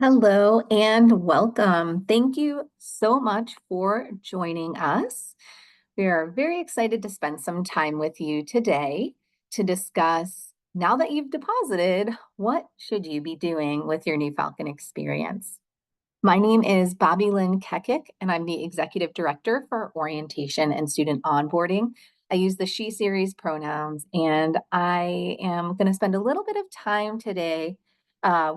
Hello and welcome. Thank you so much for joining us. We are very excited to spend some time with you today to discuss, now that you've deposited, what should you be doing with your new Falcon experience? My name is Bobby Lynn Kekic, and I'm the Executive Director for Orientation and Student Onboarding. I use the she series pronouns, and I am going to spend a little bit of time today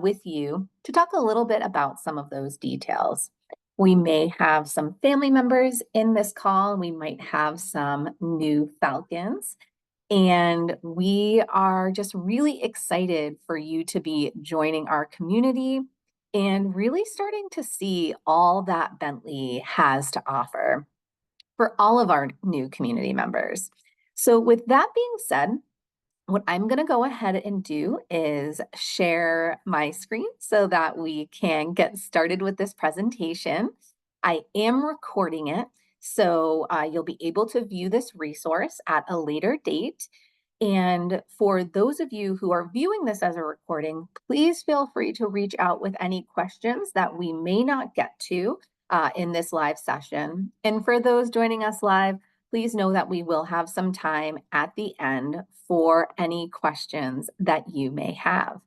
with you to talk a little bit about some of those details. We may have some family members in this call. We might have some new Falcons. And we are just really excited for you to be joining our community and really starting to see all that Bentley has to offer for all of our new community members. So, with that being said, what I'm going to go ahead and do is share my screen so that we can get started with this presentation. I am recording it, so you'll be able to view this resource at a later date. And for those of you who are viewing this as a recording, please feel free to reach out with any questions that we may not get to in this live session. And for those joining us live, please know that we will have some time at the end for any questions that you may have.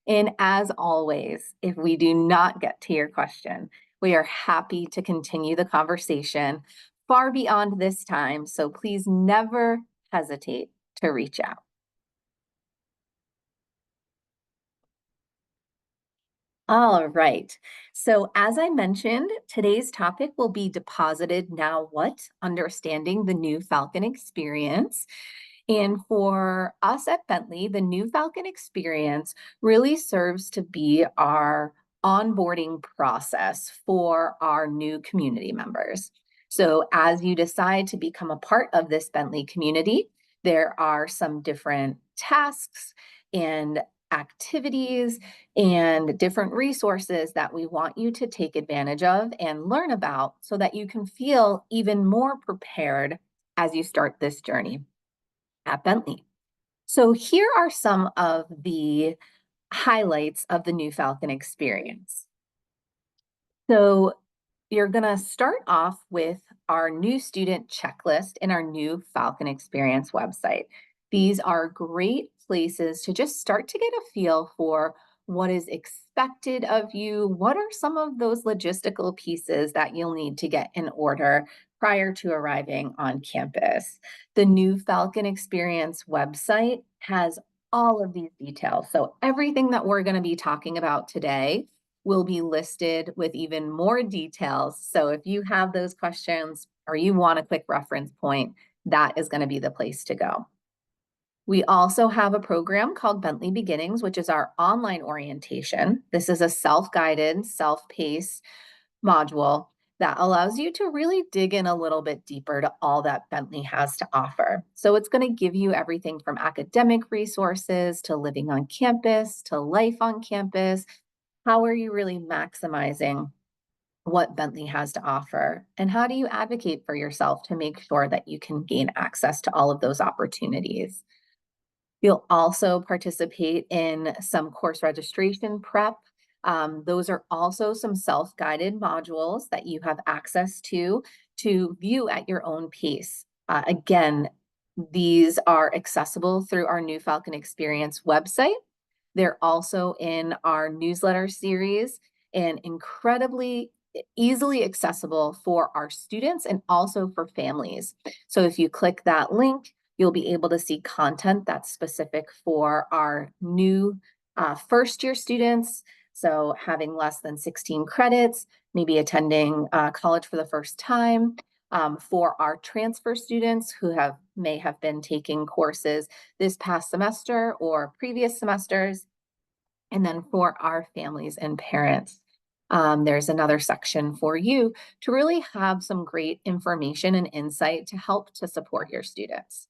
And as always, if we do not get to your question, we are happy to continue the conversation far beyond this time. So please never hesitate to reach out. All right. So as I mentioned, today's topic will be deposited now what? Understanding the new Falcon experience. And for us at Bentley, the new Falcon experience really serves to be our onboarding process for our new community members. So as you decide to become a part of this Bentley community, there are some different tasks and activities and different resources that we want you to take advantage of and learn about so that you can feel even more prepared as you start this journey at Bentley. So here are some of the highlights of the new Falcon experience. So you're going to start off with our new student checklist in our new Falcon Experience website. These are great places to just start to get a feel for what is expected of you. What are some of those logistical pieces that you'll need to get in order prior to arriving on campus? The new Falcon Experience website has all of these details. So everything that we're going to be talking about today will be listed with even more details. So if you have those questions or you want a quick reference point, that is going to be the place to go. We also have a program called Bentley Beginnings, which is our online orientation. This is a self-guided, self-paced module that allows you to really dig in a little bit deeper to all that Bentley has to offer. So it's going to give you everything from academic resources to living on campus to life on campus. How are you really maximizing what Bentley has to offer? And how do you advocate for yourself to make sure that you can gain access to all of those opportunities? You'll also participate in some course registration prep. Those are also some self-guided modules that you have access to view at your own pace. Again, these are accessible through our new Falcon Experience website. They're also in our newsletter series and incredibly easily accessible for our students and also for families. So if you click that link, you'll be able to see content that's specific for our new first year students. So having less than 16 credits, maybe attending college for the first time. For our transfer students who may have been taking courses this past semester or previous semesters. And then for our families and parents, there's another section for you to really have some great information and insight to help to support your students.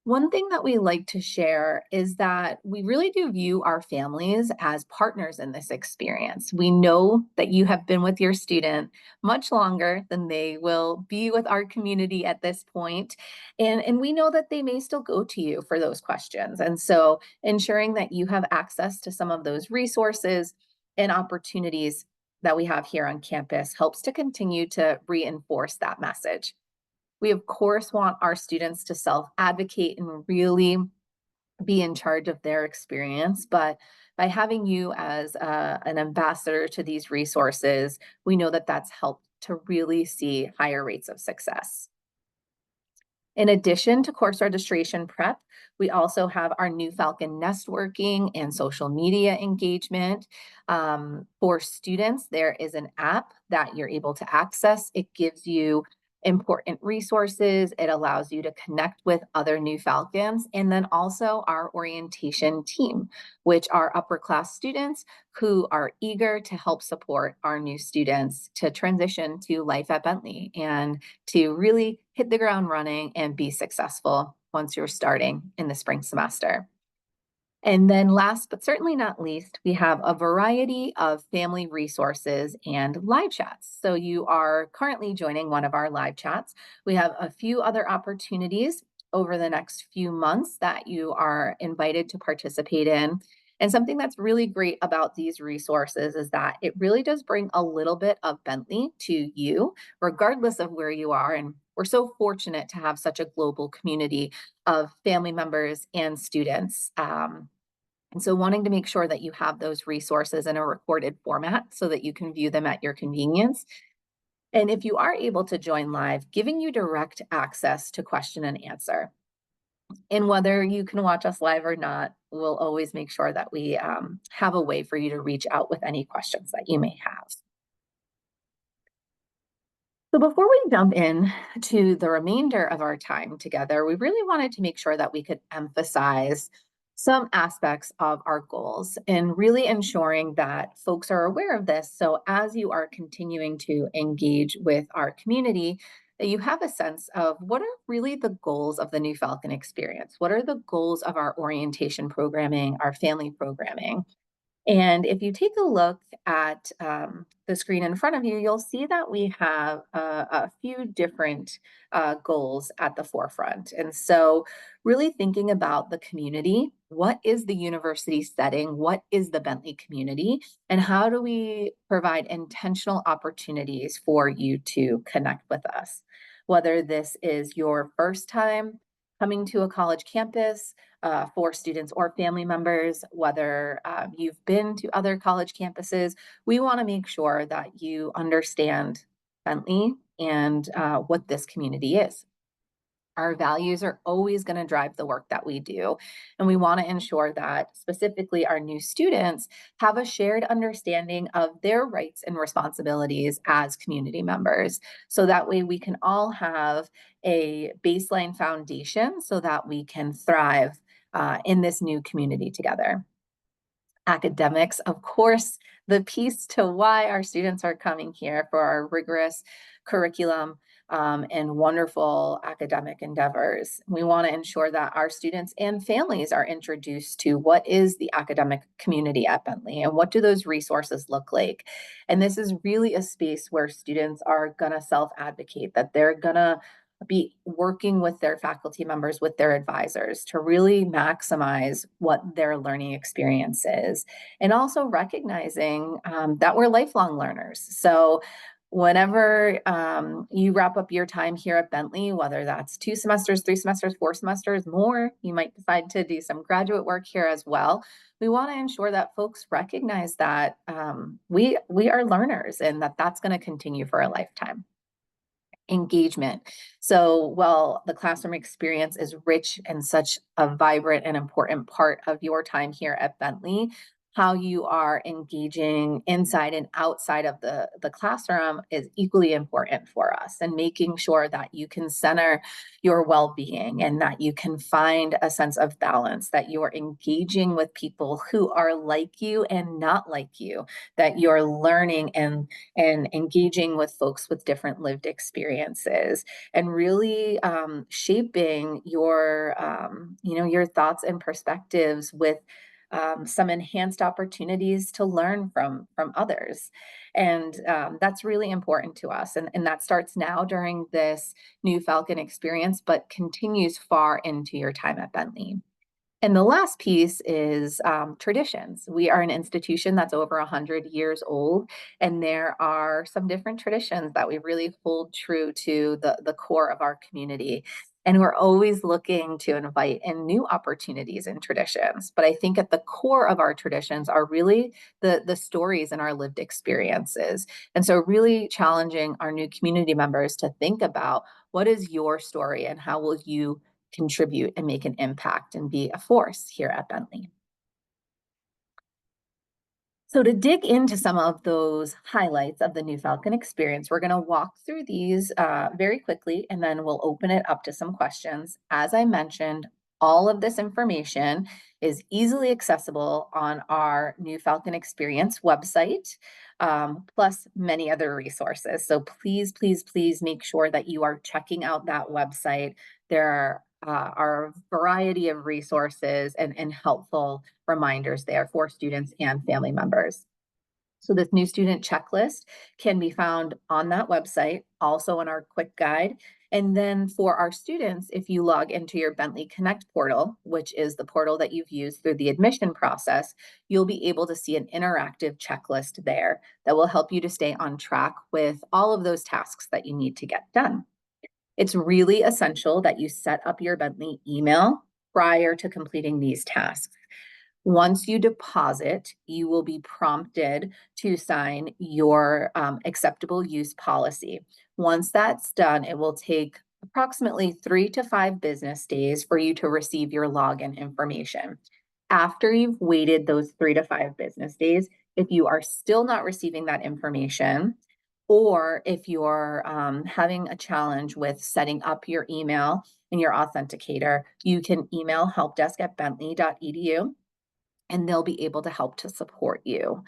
One thing that we like to share is that we really do view our families as partners in this experience. We know that you have been with your student much longer than they will be with our community at this point. And we know that they may still go to you for those questions. And so ensuring that you have access to some of those resources and opportunities that we have here on campus helps to continue to reinforce that message. We, of course, want our students to self-advocate and really be in charge of their experience, but by having you as an ambassador to these resources, we know that that's helped to really see higher rates of success. In addition to course registration prep, we also have our new Falcon networking and social media engagement. For students, there is an app that you're able to access. It gives you important resources. It allows you to connect with other new Falcons, and then also our orientation team, which are upper class students who are eager to help support our new students to transition to life at Bentley and to really hit the ground running and be successful once you're starting in the spring semester. And then last but certainly not least, we have a variety of family resources and live chats. So you are currently joining one of our live chats. We have a few other opportunities over the next few months that you are invited to participate in. And something that's really great about these resources is that it really does bring a little bit of Bentley to you, regardless of where you are. And we're so fortunate to have such a global community of family members and students. And so wanting to make sure that you have those resources in a recorded format so that you can view them at your convenience. And if you are able to join live, giving you direct access to question and answer. And whether you can watch us live or not, we'll always make sure that we have a way for you to reach out with any questions that you may have. So before we jump in to the remainder of our time together, we really wanted to make sure that we could emphasize some aspects of our goals and really ensuring that folks are aware of this. So as you are continuing to engage with our community, that you have a sense of what are really the goals of the New Falcon experience? What are the goals of our orientation programming, our family programming? And if you take a look at the screen in front of you, you'll see that we have a few different goals at the forefront. And so, really thinking about the community, what is the university setting? What is the Bentley community? And how do we provide intentional opportunities for you to connect with us? Whether this is your first time coming to a college campus, for students or family members, whether you've been to other college campuses, we want to make sure that you understand Bentley and what this community is. Our values are always going to drive the work that we do. And we want to ensure that specifically our new students have a shared understanding of their rights and responsibilities as community members. So that way we can all have a baseline foundation so that we can thrive in this new community together. Academics, of course, the piece to why our students are coming here for our rigorous curriculum and wonderful academic endeavors. We want to ensure that our students and families are introduced to what is the academic community at Bentley and what do those resources look like. And this is really a space where students are going to self-advocate, that they're going to be working with their faculty members, with their advisors to really maximize what their learning experience is. And also recognizing that we're lifelong learners. So whenever you wrap up your time here at Bentley, whether that's 2 semesters, 3 semesters, 4 semesters, more, you might decide to do some graduate work here as well. We want to ensure that folks recognize that we are learners and that that's going to continue for a lifetime. Engagement. So while the classroom experience is rich and such a vibrant and important part of your time here at Bentley, how you are engaging inside and outside of the classroom is equally important for us, and making sure that you can center your well-being and that you can find a sense of balance, that you're engaging with people who are like you and not like you, that you're learning and engaging with folks with different lived experiences, and really shaping your your thoughts and perspectives with some enhanced opportunities to learn from others. And that's really important to us. And that starts now during this new Falcon experience, but continues far into your time at Bentley. And the last piece is traditions. We are an institution that's over 100 years old, and there are some different traditions that we really hold true to the core of our community. And we're always looking to invite in new opportunities and traditions. But I think at the core of our traditions are really the stories and our lived experiences. And so, really challenging our new community members to think about what is your story and how will you contribute and make an impact and be a force here at Bentley. So to dig into some of those highlights of the new Falcon experience, we're going to walk through these very quickly, and then we'll open it up to some questions. As I mentioned, all of this information is easily accessible on our new Falcon experience website, plus many other resources. So please, please, please make sure that you are checking out that website. There are a variety of resources and helpful reminders there for students and family members. So this new student checklist can be found on that website, also in our quick guide. And then for our students, if you log into your Bentley Connect portal, which is the portal that you've used through the admission process, you'll be able to see an interactive checklist there that will help you to stay on track with all of those tasks that you need to get done. It's really essential that you set up your Bentley email prior to completing these tasks. Once you deposit, you will be prompted to sign your acceptable use policy. Once that's done, it will take approximately 3 to 5 business days for you to receive your login information. After you've waited those 3 to 5 business days, if you are still not receiving that information, or if you're having a challenge with setting up your email and your authenticator, you can email helpdesk@bentley.edu and they'll be able to help to support you.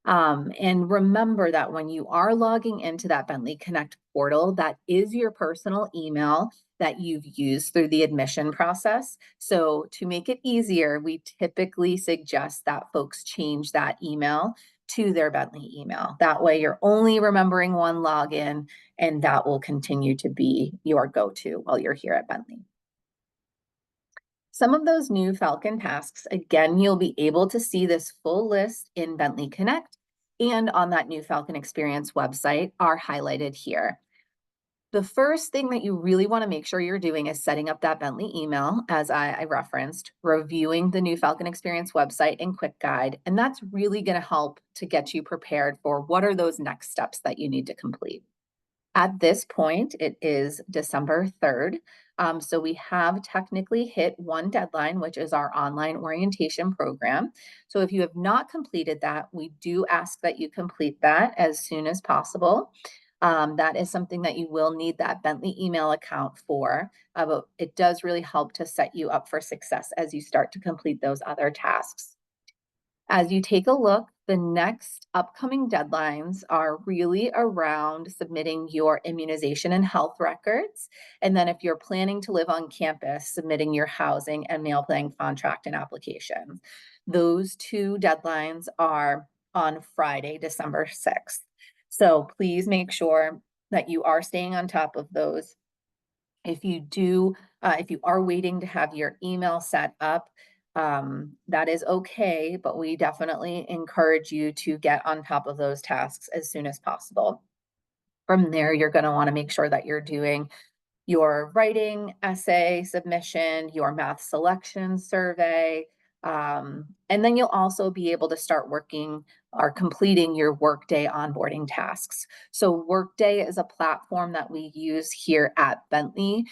And remember that when you are logging into that Bentley Connect portal, that is your personal email that you've used through the admission process. So to make it easier, we typically suggest that folks change that email to their Bentley email. That way you're only remembering one login, and that will continue to be your go-to while you're here at Bentley. Some of those new Falcon tasks, again, you'll be able to see this full list in Bentley Connect and on that new Falcon Experience website are highlighted here. The first thing that you really want to make sure you're doing is setting up that Bentley email, as I referenced, reviewing the new Falcon Experience website and quick guide. And that's really going to help to get you prepared for what are those next steps that you need to complete. At this point, it is December 3rd. So we have technically hit one deadline, which is our online orientation program. So if you have not completed that, we do ask that you complete that as soon as possible. That is something that you will need that Bentley email account for, but it does really help to set you up for success as you start to complete those other tasks. As you take a look, the next upcoming deadlines are really around submitting your immunization and health records. And then if you're planning to live on campus, submitting your housing and meal plan contract and application. Those two deadlines are on Friday, December 6th. So please make sure that you are staying on top of those. If you are waiting to have your email set up, that is okay, but we definitely encourage you to get on top of those tasks as soon as possible. From there, you're going to want to make sure that you're doing your writing essay submission, your math selection survey, and then you'll also be able to start working or completing your Workday onboarding tasks. So Workday is a platform that we use here at Bentley.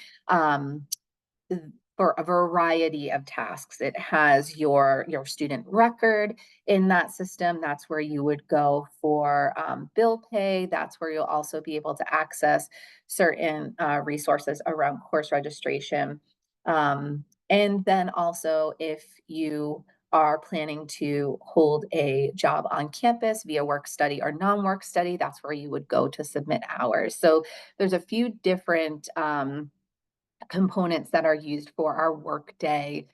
For a variety of tasks. It has your student record in that system. That's where you would go for bill pay. That's where you'll also be able to access certain resources around course registration. And then also if you are planning to hold a job on campus via work study or non-work study, that's where you would go to submit hours. So there's a few different components that are used for our Workday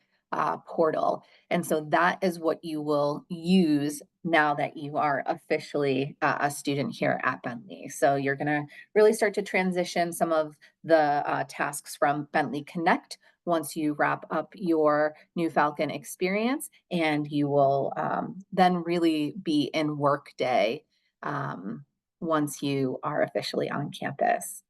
portal. And so that is what you will use now that you are officially a student here at Bentley. So you're going to really start to transition some of the tasks from Bentley Connect once you wrap up your new Falcon experience, and you will then really be in workday once you are officially on campus.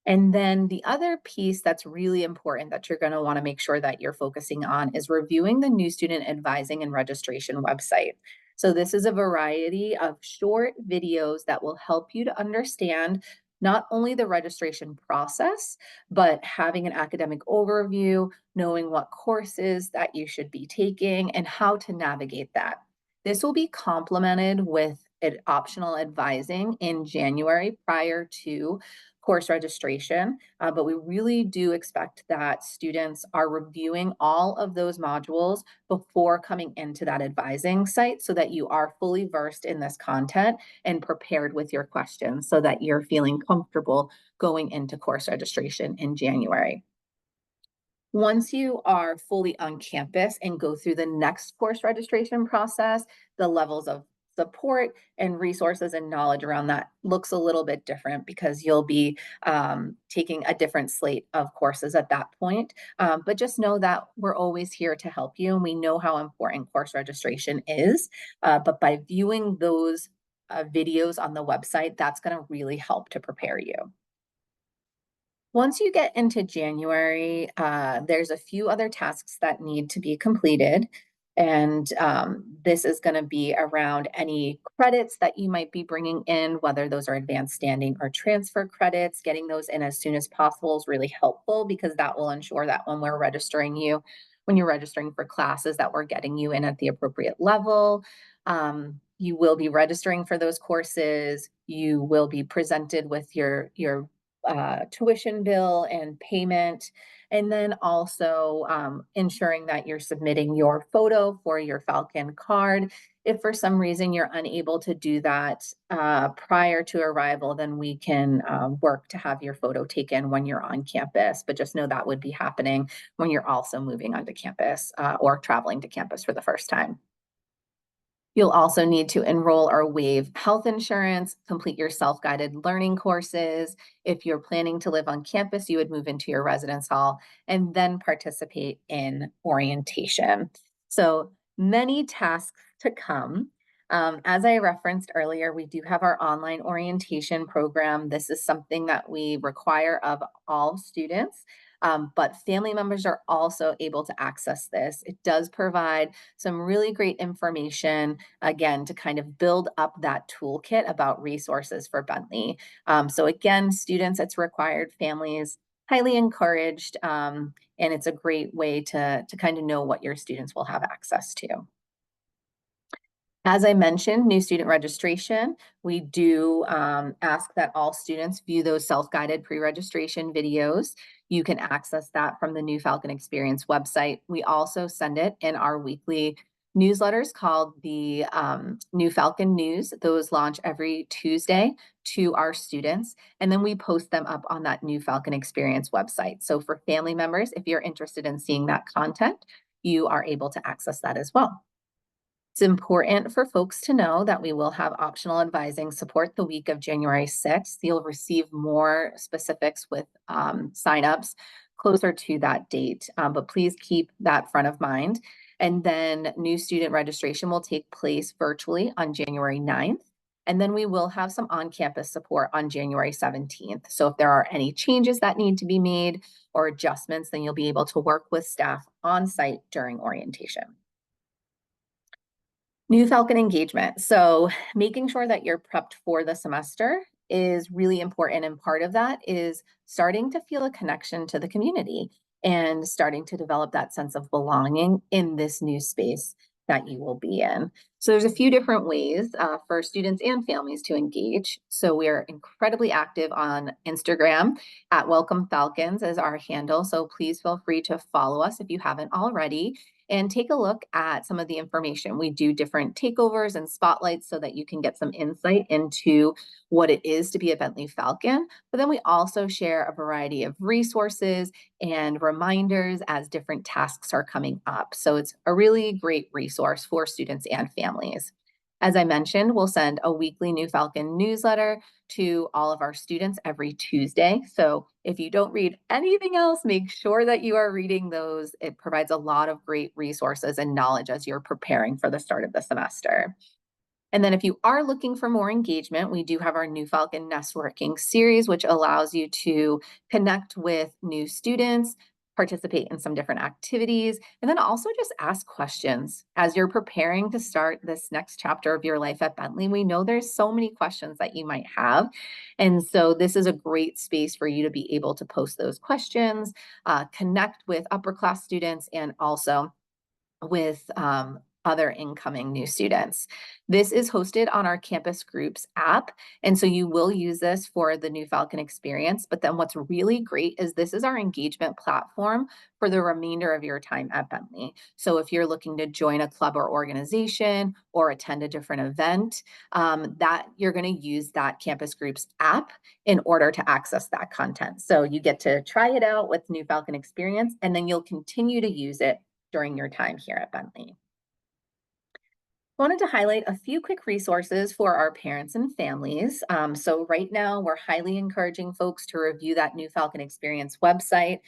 And then the other piece that's really important that you're going to want to make sure that you're focusing on is reviewing the new student advising and registration website. So this is a variety of short videos that will help you to understand not only the registration process, but having an academic overview, knowing what courses that you should be taking, and how to navigate that. This will be complemented with optional advising in January prior to course registration, but we really do expect that students are reviewing all of those modules before coming into that advising site so that you are fully versed in this content and prepared with your questions so that you're feeling comfortable going into course registration in January. Once you are fully on campus and go through the next course registration process, the levels of support and resources and knowledge around that looks a little bit different because you'll be taking a different slate of courses at that point. But just know that we're always here to help you, and we know how important course registration is. But by viewing those videos on the website, that's going to really help to prepare you. Once you get into January, there's a few other tasks that need to be completed. And this is going to be around any credits that you might be bringing in, whether those are advanced standing or transfer credits. Getting those in as soon as possible is really helpful because that will ensure that when we're registering you, when you're registering for classes, that we're getting you in at the appropriate level. You will be registering for those courses. You will be presented with your tuition bill and payment, and then also ensuring that you're submitting your photo for your Falcon card. If for some reason you're unable to do that prior to arrival, then we can work to have your photo taken when you're on campus. But just know that would be happening when you're also moving onto campus or traveling to campus for the first time. You'll also need to enroll or waive health insurance, complete your self-guided learning courses. If you're planning to live on campus, you would move into your residence hall and then participate in orientation. So many tasks to come. As I referenced earlier, we do have our online orientation program. This is something that we require of all students, but family members are also able to access this. It does provide some really great information, again, to kind of build up that toolkit about resources for Bentley. So again, students, it's required, families, highly encouraged, and it's a great way to kind of know what your students will have access to. As I mentioned, new student registration, we do ask that all students view those self-guided pre-registration videos. You can access that from the New Falcon Experience website. We also send it in our weekly newsletters called the New Falcon News. Those launch every Tuesday to our students, and then we post them up on that New Falcon Experience website. So for family members, if you're interested in seeing that content, you are able to access that as well. It's important for folks to know that we will have optional advising support the week of January 6th. You'll receive more specifics with signups closer to that date, but please keep that front of mind. And then new student registration will take place virtually on January 9th. And then we will have some on-campus support on January 17th. So if there are any changes that need to be made or adjustments, then you'll be able to work with staff on site during orientation. New Falcon engagement. So making sure that you're prepped for the semester is really important. And part of that is starting to feel a connection to the community and starting to develop that sense of belonging in this new space that you will be in. So there's a few different ways for students and families to engage. So we are incredibly active on Instagram at Welcome Falcons as our handle. So please feel free to follow us if you haven't already and take a look at some of the information. We do different takeovers and spotlights so that you can get some insight into what it is to be a Bentley Falcon. But then we also share a variety of resources and reminders as different tasks are coming up. So it's a really great resource for students and families. As I mentioned, we'll send a weekly New Falcon newsletter to all of our students every Tuesday. So if you don't read anything else, make sure that you are reading those. It provides a lot of great resources and knowledge as you're preparing for the start of the semester. And then if you are looking for more engagement, we do have our New Falcon Networking series, which allows you to connect with new students, participate in some different activities, and then also just ask questions. As you're preparing to start this next chapter of your life at Bentley, we know there's so many questions that you might have. And so this is a great space for you to be able to post those questions, connect with upper class students, and also with other incoming new students. This is hosted on our Campus Groups app. And so you will use this for the New Falcon experience. But then what's really great is this is our engagement platform for the remainder of your time at Bentley. So if you're looking to join a club or organization or attend a different event, that you're going to use that Campus Groups app in order to access that content. So you get to try it out with New Falcon experience, and then you'll continue to use it during your time here at Bentley. Wanted to highlight a few quick resources for our parents and families. So right now, we're highly encouraging folks to review that New Falcon Experience website,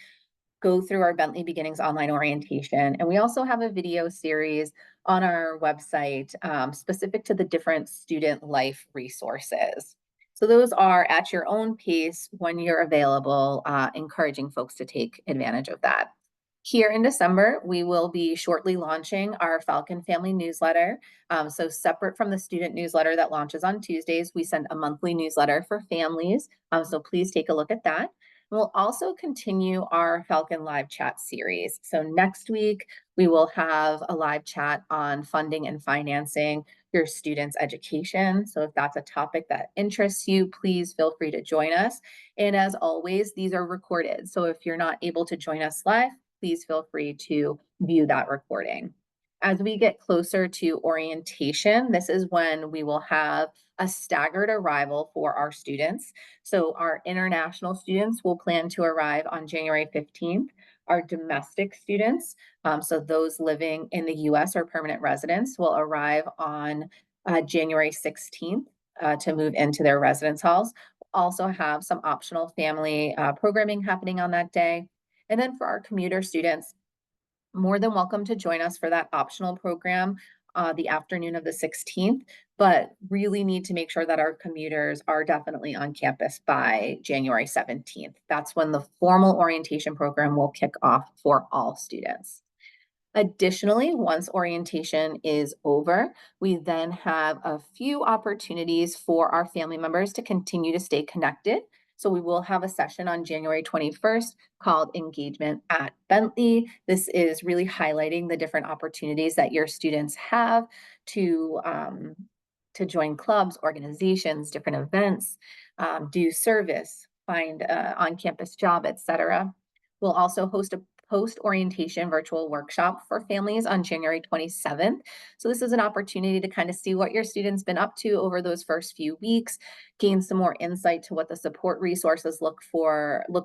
go through our Bentley Beginnings online orientation, and we also have a video series on our website specific to the different student life resources. So those are at your own pace when you're available, encouraging folks to take advantage of that. Here in December, we will be shortly launching our Falcon Family newsletter. So separate from the student newsletter that launches on Tuesdays, we send a monthly newsletter for families. So please take a look at that. We'll also continue our Falcon Live Chat series. So next week, we will have a live chat on funding and financing your students' education. So if that's a topic that interests you, please feel free to join us. And as always, these are recorded. So if you're not able to join us live, please feel free to view that recording. As we get closer to orientation, this is when we will have a staggered arrival for our students. So our international students will plan to arrive on January 15th. Our domestic students, so those living in the US or permanent residents, will arrive on January 16th to move into their residence halls. We'll also have some optional family programming happening on that day. And then for our commuter students, more than welcome to join us for that optional program the afternoon of the 16th, but really need to make sure that our commuters are definitely on campus by January 17th. That's when the formal orientation program will kick off for all students. Additionally, once orientation is over, we then have a few opportunities for our family members to continue to stay connected. So we will have a session on January 21st called Engagement at Bentley. This is really highlighting the different opportunities that your students have to join clubs, organizations, different events, do service, find on-campus job, etc. We'll also host a post-orientation virtual workshop for families on January 27th. So this is an opportunity to kind of see what your students been up to over those first few weeks, gain some more insight to what the support resources look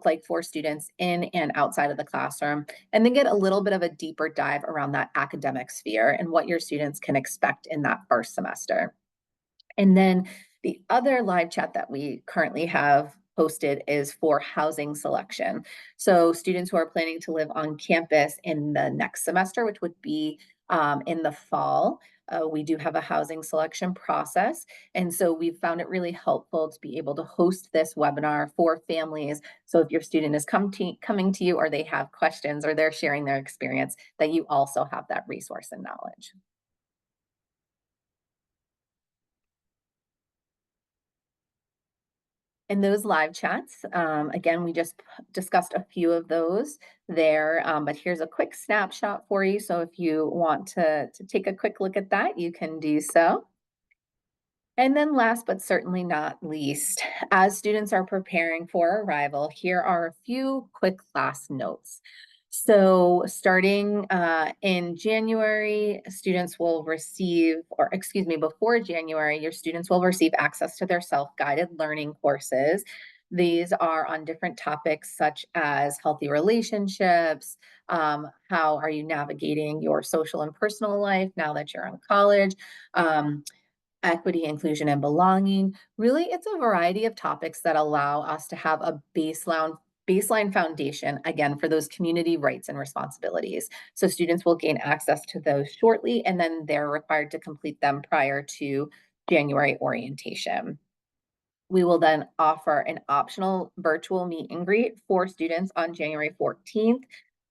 like for students in and outside of the classroom, and then get a little bit of a deeper dive around that academic sphere and what your students can expect in that first semester. And then the other live chat that we currently have posted is for housing selection. So students who are planning to live on campus in the next semester, which would be in the fall, we do have a housing selection process. And so we've found it really helpful to be able to host this webinar for families. So if your student is coming to you or they have questions or they're sharing their experience, that you also have that resource and knowledge. In those live chats, again, we just discussed a few of those there, but here's a quick snapshot for you. So if you want to take a quick look at that, you can do so. And then last but certainly not least, as students are preparing for arrival, here are a few quick class notes. So starting in January, students will receive, or excuse me, before January, your students will receive access to their self-guided learning courses. These are on different topics such as healthy relationships, how are you navigating your social and personal life now that you're in college, equity, inclusion, and belonging. Really, it's a variety of topics that allow us to have a baseline foundation, again, for those community rights and responsibilities. So students will gain access to those shortly, and then they're required to complete them prior to January orientation. We will then offer an optional virtual meet and greet for students on January 14th.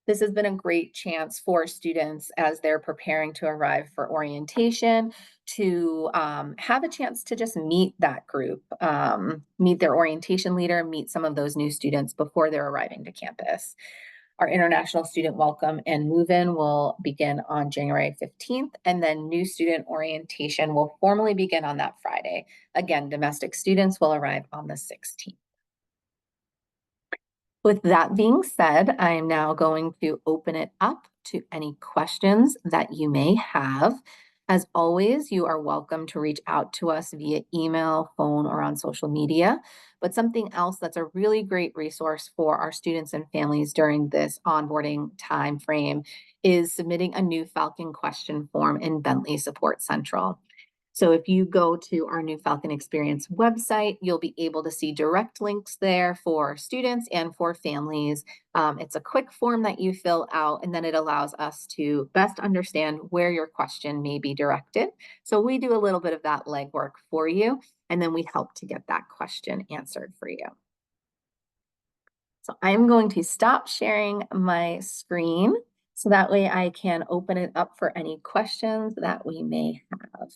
This has been a great chance for students as they're preparing to arrive for orientation to have a chance to just meet that group, meet their orientation leader, meet some of those new students before they're arriving to campus. Our international student welcome and move-in will begin on January 15th, and then new student orientation will formally begin on that Friday. Again, domestic students will arrive on the 16th. With that being said, I am now going to open it up to any questions that you may have. As always, you are welcome to reach out to us via email, phone, or on social media. But something else that's a really great resource for our students and families during this onboarding time frame is submitting a new Falcon question form in Bentley Support Central. So if you go to our new Falcon Experience website, you'll be able to see direct links there for students and for families. It's a quick form that you fill out, and then it allows us to best understand where your question may be directed. So we do a little bit of that legwork for you, and then we help to get that question answered for you. So I'm going to stop sharing my screen so that way I can open it up for any questions that we may have.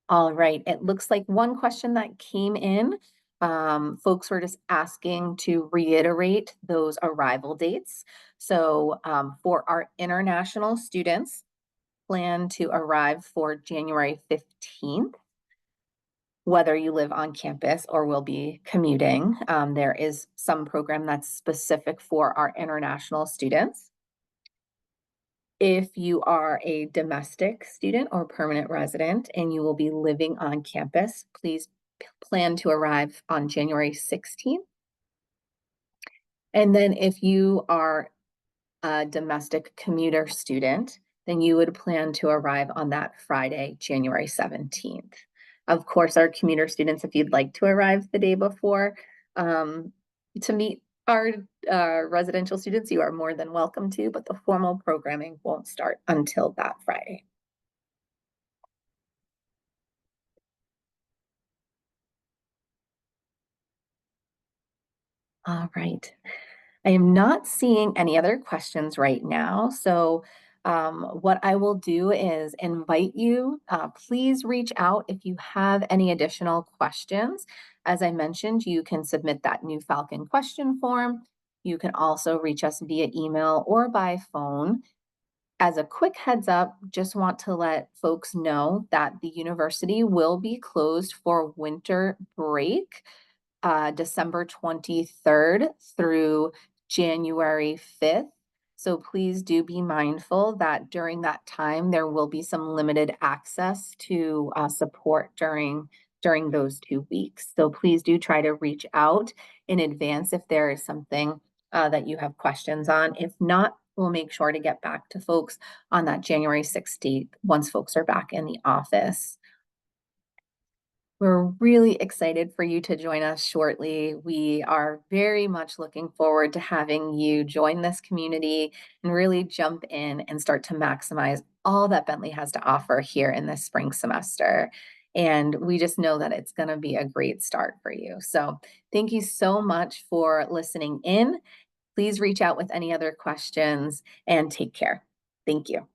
All right, it looks like one question that came in, folks were just asking to reiterate those arrival dates. So for our international students, plan to arrive for January 15th. Whether you live on campus or will be commuting, there is some program that's specific for our international students. If you are a domestic student or permanent resident and you will be living on campus, please plan to arrive on January 16th. And then if you are a domestic commuter student, then you would plan to arrive on that Friday, January 17th. Of course, our commuter students, if you'd like to arrive the day before to meet our residential students, you are more than welcome to, but the formal programming won't start until that Friday. All right. I am not seeing any other questions right now. So what I will do is invite you, please reach out if you have any additional questions. As I mentioned, you can submit that new Falcon question form. You can also reach us via email or by phone. As a quick heads up, just want to let folks know that the university will be closed for winter break. December 23rd through January 5th. So please do be mindful that during that time, there will be some limited access to support during those 2 weeks. So please do try to reach out in advance if there is something that you have questions on. If not, we'll make sure to get back to folks on that January 16th once folks are back in the office. We're really excited for you to join us shortly. We are very much looking forward to having you join this community and really jump in and start to maximize all that Bentley has to offer here in this spring semester. And we just know that it's going to be a great start for you. So thank you so much for listening in. Please reach out with any other questions and take care. Thank you.